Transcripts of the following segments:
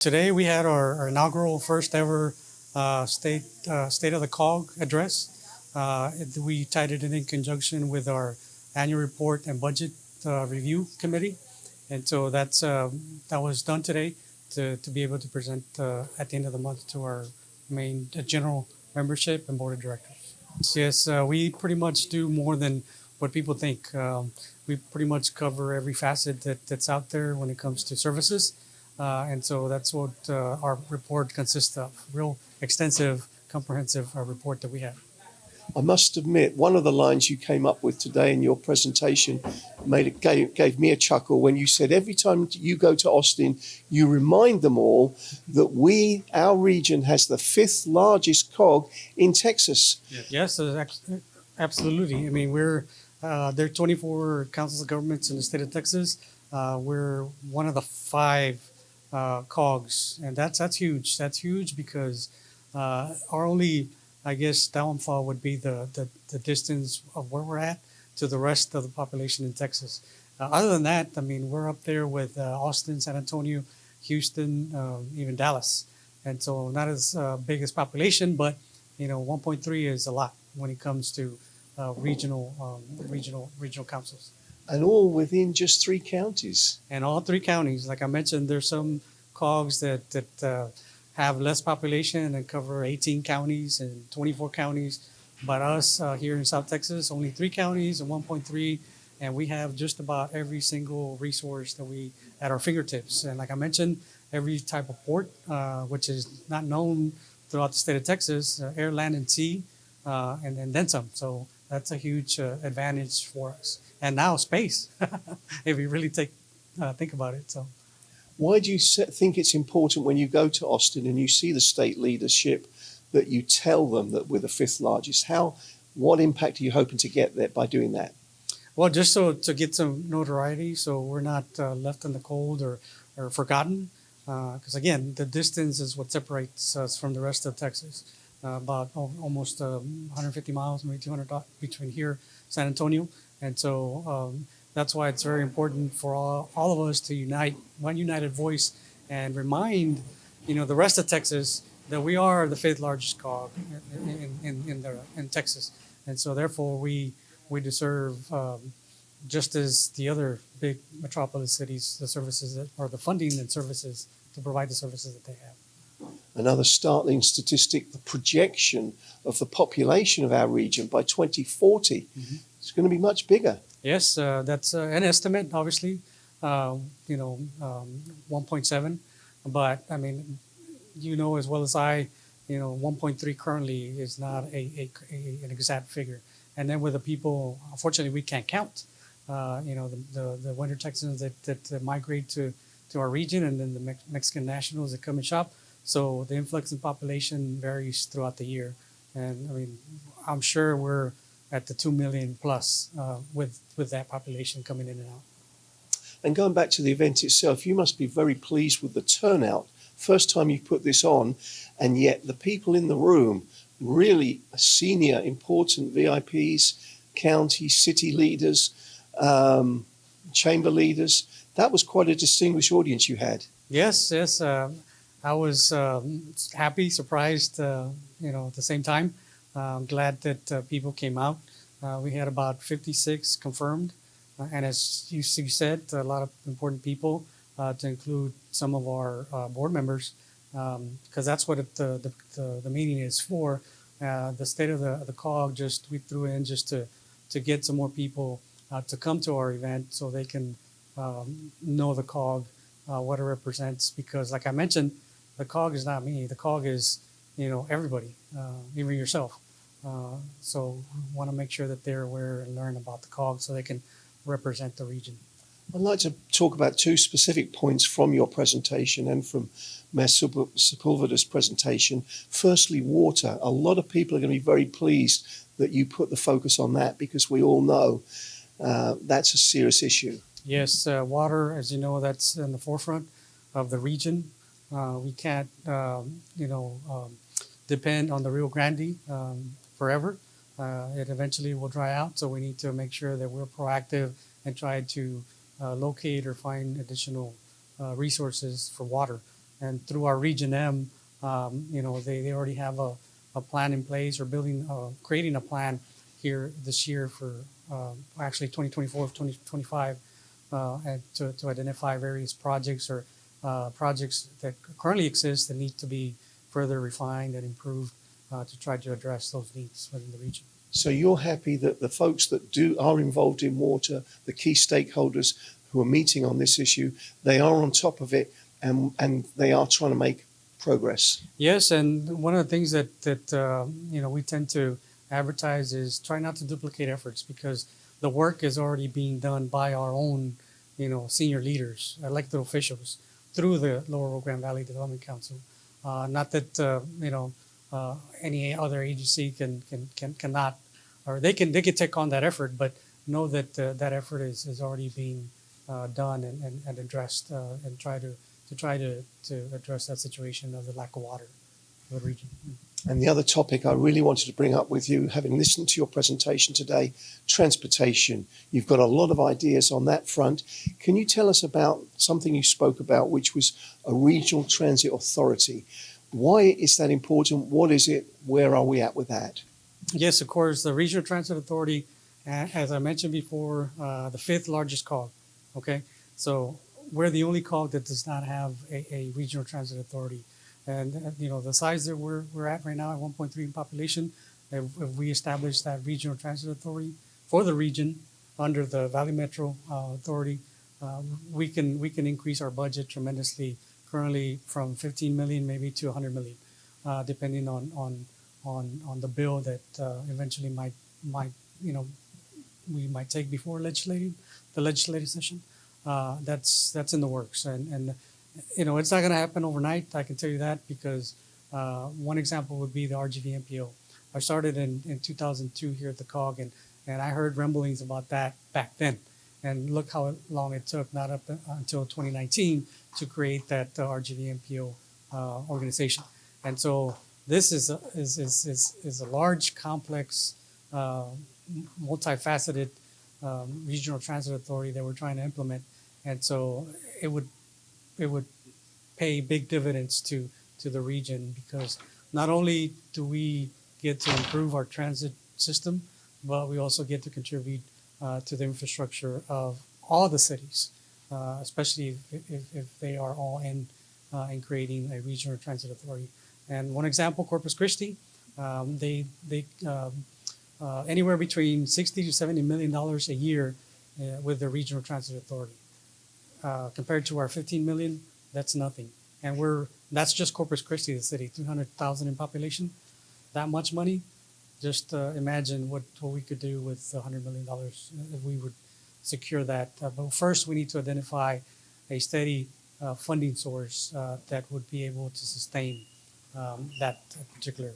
Today we had our inaugural first ever state of the COG address. We tied it in conjunction with our annual report and budget review committee, and so that was done today to be able to present at the end of the month to our main general membership and board of directors. Yes, we pretty much do more than what people think. We pretty much cover every facet that's out there when it comes to services. And so that's what our report consists of. Real extensive, comprehensive report that we have. I must admit, one of the lines you came up with today in your presentation gave me a chuckle when you said every time you go to Austin, you remind them all that our region has the fifth largest COG in Texas. Yes, absolutely. I mean, there are 24 councils of governments in the state of Texas. We're one of the five COGs, and that's huge. That's huge because our only, I guess, downfall would be the distance of where we're at to the rest of the population in Texas. Other than that, I mean, we're up there with Austin, San Antonio, Houston, even Dallas, and so not as big as population, but 1.3 is a lot when it comes to regional councils. And all within just 3 counties. And all 3 counties, like I mentioned, there's some COGs that have less population and cover 18 counties and 24 counties. But us here in South Texas, only 3 counties and 1.3, and we have just about every single resource that we at our fingertips. And like I mentioned, every type of port, which is not known throughout the state of Texas, air, land, and sea, and then some. So that's a huge advantage for us. And now space, if you really think about it. So, why do you think it's important when you go to Austin and you see the state leadership that you tell them that we're the 5th largest? What impact are you hoping to get there by doing that? Well, just so to get some notoriety, so we're not left in the cold or forgotten. Because again, the distance is what separates us from the rest of Texas. About almost 150 miles, maybe 200 between here, San Antonio. And so that's why it's very important for all of us to unite, one united voice, and remind the rest of Texas that we are the 5th largest COG in Texas. And so therefore we deserve, just as the other big metropolis cities, the services or the funding and services to provide the services that they have. Another startling statistic, the projection of the population of our region by 2040 is going to be much bigger. Yes, that's an estimate, obviously, 1.7. But I mean, as well as I, 1.3 currently is not an exact figure. And then with the people, unfortunately, we can't count. The winter Texans that migrate to our region, and then the Mexican nationals that come and shop. So the influx in population varies throughout the year. And I mean, I'm sure we're at the 2 million plus with that population coming in and out. And going back to the event itself, you must be very pleased with the turnout. First time you put this on, and yet the people in the room, really senior, important VIPs, county, city leaders, chamber leaders. That was quite a distinguished audience you had. Yes. I was happy, surprised, at the same time. Glad that people came out. We had about 56 confirmed. And as you said, a lot of important people, to include some of our board members, because that's what the meeting is for. The state of the COG, we threw in just to get some more people to come to our event so they can know the COG, what it represents. Because like I mentioned, the COG is not me. The COG is, everybody, even yourself. So we want to make sure that they're aware and learn about the COG so they can represent the region. I'd like to talk about 2 specific points from your presentation and from Mayor Sepulveda's presentation. Firstly, water. A lot of people are going to be very pleased that you put the focus on that, because we all know that's a serious issue. Yes, water, as you know, that's in the forefront of the region. We can't, depend on the Rio Grande forever. It eventually will dry out, so we need to make sure that we're proactive and try to locate or find additional resources for water. and through our Region M, they already have a plan in place or creating a plan here this year for actually 2024, 2025, and to identify various projects or projects that currently exist that need to be further refined and improved to try to address those needs within the region. So you're happy that the folks that are involved in water, the key stakeholders who are meeting on this issue, they are on top of it and they are trying to make progress. Yes, and one of the things that we tend to advertise is try not to duplicate efforts, because the work is already being done by our own senior leaders, elected officials through the Lower Rio Grande Valley Development Council. Not that any other agency cannot, or they can take on that effort, but know that that effort is already being done and addressed, and try to address that situation of the lack of water for the region. And the other topic I really wanted to bring up with you, having listened to your presentation today, transportation. You've got a lot of ideas on that front. Can you tell us about something you spoke about, which was a regional transit authority? Why is that important? What is it? Where are we at with that? Yes, of course. The Regional Transit Authority, as I mentioned before, the fifth largest cog. Okay, so we're the only cog that does not have a regional transit authority. And the size that we're at right now at 1.3 in population, if we establish that regional transit authority for the region under the Valley Metro Authority, we can increase our budget tremendously. Currently, from 15 million maybe to 100 million, depending on the bill that eventually we might take before the legislative session. That's in the works, and it's not going to happen overnight. I can tell you that, because one example would be the RGV MPO. I started in 2002 here at the COG, and I heard rumblings about that back then. And look how long it took, not up until 2019, to create that RGV MPO organization. And so this is a large, complex, multifaceted regional transit authority that we're trying to implement. And so it would pay big dividends to the region, because not only do we get to improve our transit system, but we also get to contribute to the infrastructure of all the cities, especially if they are all in creating a regional transit authority. And one example, Corpus Christi, they anywhere between $60 to $70 million a year with the regional transit authority. Compared to our 15 million, that's nothing. And that's just Corpus Christi, the city, 300,000 in population. That much money, just imagine what we could do with $100 million if we would secure that. But first, we need to identify a steady funding source that would be able to sustain that particular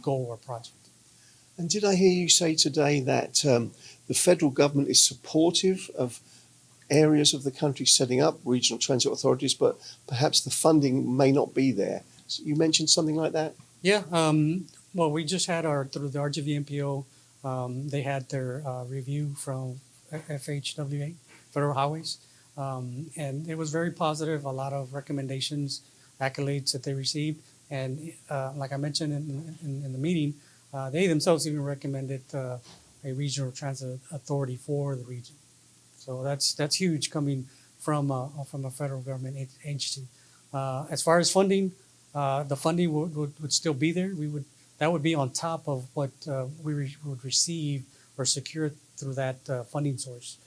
goal or project. And did I hear you say today that the federal government is supportive of areas of the country setting up regional transit authorities, but perhaps the funding may not be there? So you mentioned something like that? Yeah. Well, we just had through the RGV MPO, they had their review from FHWA, Federal Highways, and it was very positive. A lot of recommendations, accolades that they received, and like I mentioned in the meeting, they themselves even recommended a regional transit authority for the region. So that's huge coming from a federal government agency. As far as funding, the funding would still be there. That would be on top of what we would receive or secure through that funding source,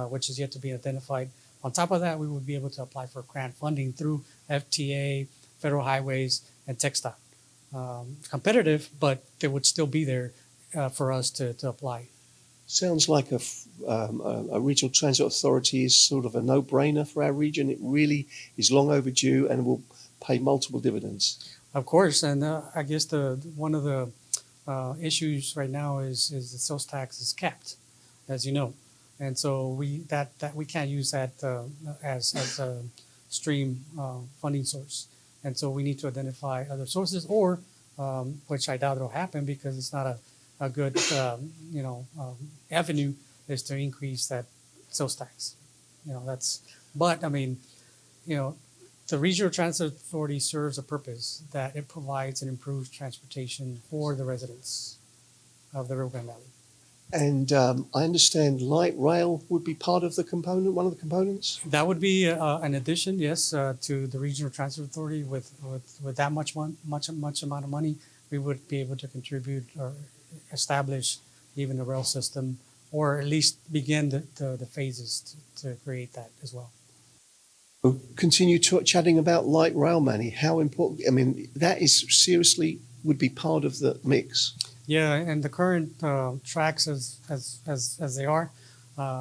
which is yet to be identified. On top of that, we would be able to apply for grant funding through FTA, Federal Highways, and TxDOT. Competitive, but it would still be there for us to apply. Sounds like a regional transit authority is sort of a no-brainer for our region. It really is long overdue and will pay multiple dividends. Of course, and I guess one of the issues right now is the sales tax is capped, as you know, and so we can't use that as a stream funding source, and so we need to identify other sources, or which I doubt it'll happen because it's not a good avenue, is to increase that sales tax. But I mean, The Regional Transit Authority serves a purpose that it provides and improves transportation for the residents of the Rio Grande Valley. And I understand light rail would be part of the component, one of the components. That would be an addition, yes, to the Regional Transit Authority. With that much amount of money, we would be able to contribute or establish even a rail system, or at least begin the phases to create that as well. We'll continue chatting about light rail, Manny. How important? I mean, that is seriously would be part of the mix. Yeah, and the current tracks as they are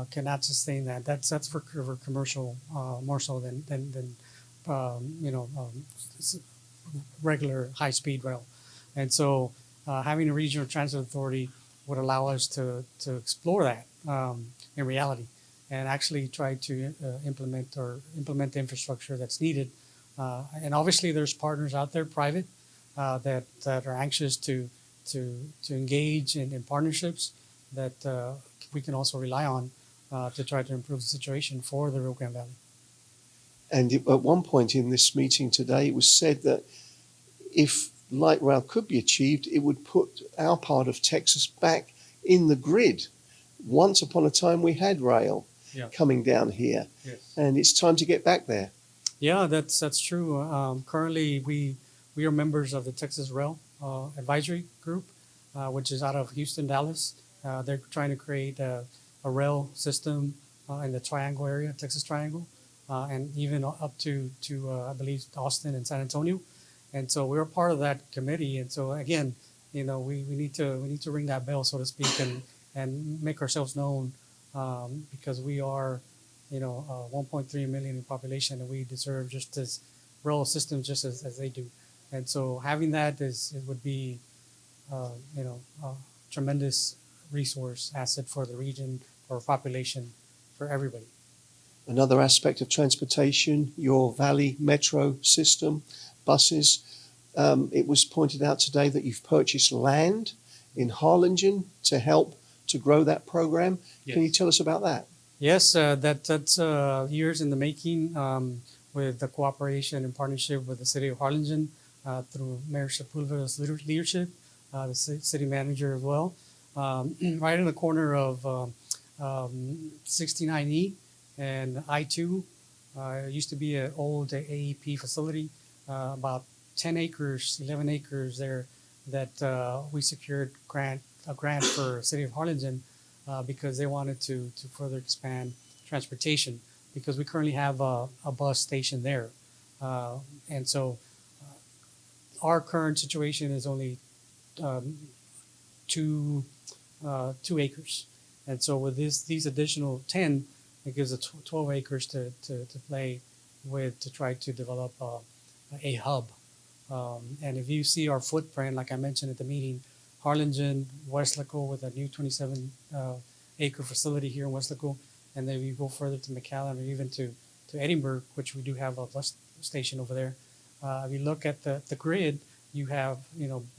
cannot sustain that. That's for commercial more so than regular high speed rail, and so having a regional transit authority would allow us to explore that in reality, and actually try to implement the infrastructure that's needed. And obviously, there's partners out there, private, that are anxious to engage in partnerships that we can also rely on to try to improve the situation for the Rio Grande Valley. And at one point in this meeting today, it was said that if light rail could be achieved, it would put our part of Texas back in the grid. Once upon a time, we had rail coming down here, yes. And it's time to get back there. Yeah, that's true. Currently, we are members of the Texas Rail Advisory Group, which is out of Houston, Dallas. They're trying to create a rail system in the Triangle area, Texas Triangle, and even up to I believe Austin and San Antonio. And so we're part of that committee. And so again, we need to ring that bell, so to speak, and make ourselves known because we are 1.3 million in population, and we deserve just as rail systems just as they do. And so having that would be a tremendous resource asset for the region, for population, for everybody. Another aspect of transportation, your Valley Metro system, buses. It was pointed out today that you've purchased land in Harlingen to help to grow that program. Yes. Can you tell us about that? Yes, that's years in the making with the cooperation and partnership with the city of Harlingen through Mayor Sepulveda's leadership, the city manager as well. Right in the corner of 69E and I-2, it used to be an old AEP facility, about 10 acres, 11 acres there that we secured a grant for City of Harlingen because they wanted to further expand transportation because we currently have a bus station there. And so our current situation is only 2 acres. And so with these additional 10, it gives us 12 acres to play with to try to develop a hub. And if you see our footprint, like I mentioned at the meeting, Harlingen, Weslaco with a new 27 acre facility here in Weslaco, and then you go further to McAllen or even to Edinburgh, which we do have a bus station over there. If you look at the grid, you have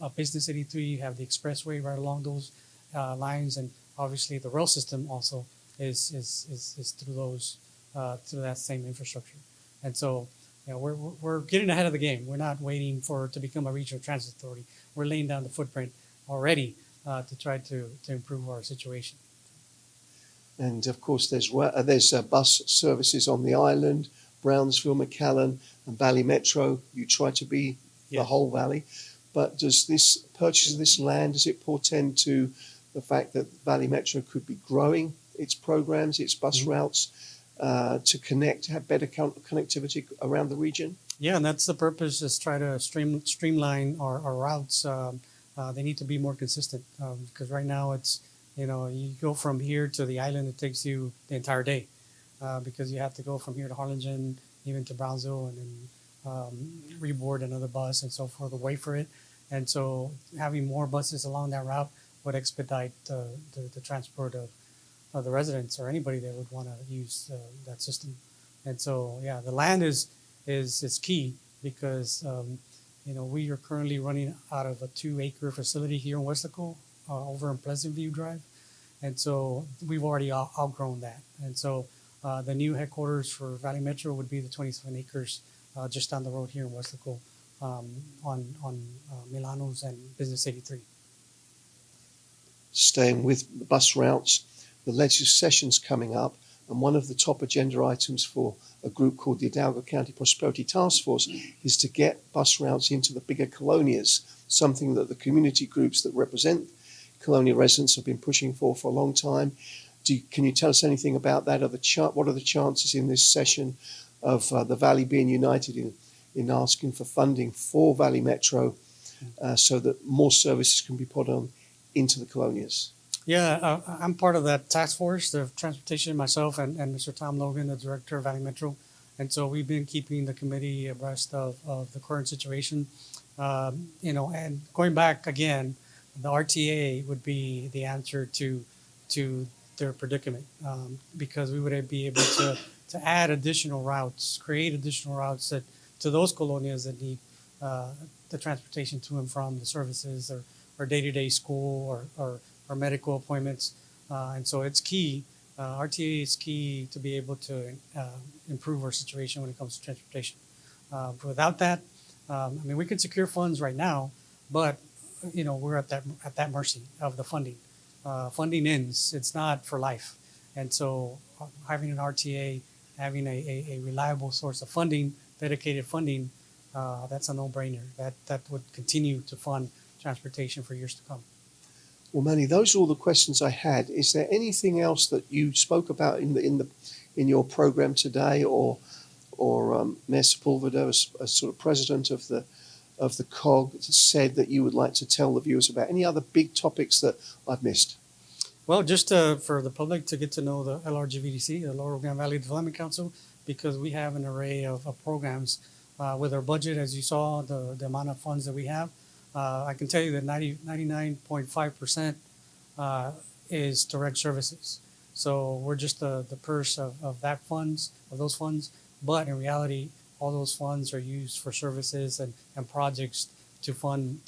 a Business 83, you have the expressway right along those lines, and obviously the rail system also is through those through that same infrastructure. And so we're getting ahead of the game. We're not waiting for it to become a regional transit authority. We're laying down the footprint already to try to improve our situation. And of course, there's bus services on the island, Brownsville, McAllen, and Valley Metro. You try to be the whole valley. But does this purchase of this land, does it portend to the fact that Valley Metro could be growing its programs, its bus routes, to have better connectivity around the region? Yeah, and that's the purpose, is try to streamline our routes. They need to be more consistent because right now it's, you go from here to the island, it takes you the entire day because you have to go from here to Harlingen, even to Brownsville, and then reboard another bus and so forth, wait for it. And so having more buses along that route would expedite the transport of the residents or anybody that would want to use that system. And so, yeah, the land is key because, we are currently running out of a 2 acre facility here in Weslaco over in Pleasant View Drive. And so we've already outgrown that. And so the new headquarters for Valley Metro would be the 27 acres just down the road here in Westlaco, on Milanos and Business 83. Staying with the bus routes, the legislative session's coming up, and one of the top agenda items for a group called the Hidalgo County Prosperity Task Force is to get bus routes into the bigger colonias, something that the community groups that represent colonial residents have been pushing for a long time. Can you tell us anything about that? What are the chances in this session of the Valley being united in asking for funding for Valley Metro so that more services can be put on into the colonias? Yeah, I'm part of that task force, the transportation, myself and Mr. Tom Logan, the director of Valley Metro. And so we've been keeping the committee abreast of the current situation. And going back again, the RTA would be the answer to their predicament, because we would be able to add additional routes, create additional routes to those colonias that need the transportation to and from the services or day-to-day school or medical appointments. And so it's key. RTA is key to be able to improve our situation when it comes to transportation. Without that, we can secure funds right now, but we're at that mercy of the funding. Funding ends; it's not for life, and so having an RTA, having a reliable source of funding, dedicated funding, that's a no-brainer. That would continue to fund transportation for years to come. Well, Manny, those are all the questions I had. Is there anything else that you spoke about in your program today, or Mayor Sepulveda, as sort of president of the COG, said that you would like to tell the viewers about? Any other big topics that I've missed? Well, just for the public to get to know the LRGVDC, the Lower Grande Valley Development Council, because we have an array of programs with our budget. As you saw, the amount of funds that we have, I can tell you that 99.5% is direct services. So we're just the purse of those funds. But in reality, all those funds are used for services and projects to fund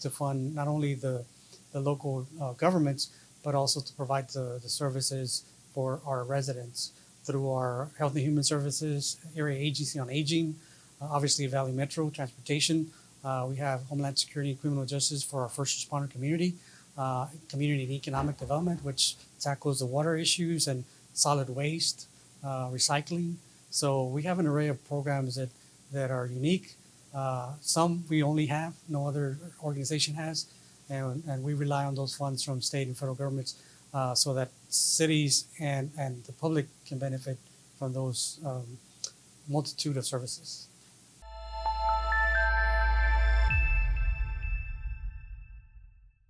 not only the local governments, but also to provide the services for our residents through our Health and Human Services, Area Agency on Aging, obviously Valley Metro Transportation. We have Homeland Security and Criminal Justice for our first responder community, Community and Economic Development, which tackles the water issues and solid waste, recycling. So we have an array of programs that are unique. Some we only have, no other organization has, and we rely on those funds from state and federal governments so that cities and the public can benefit from those multitude of services.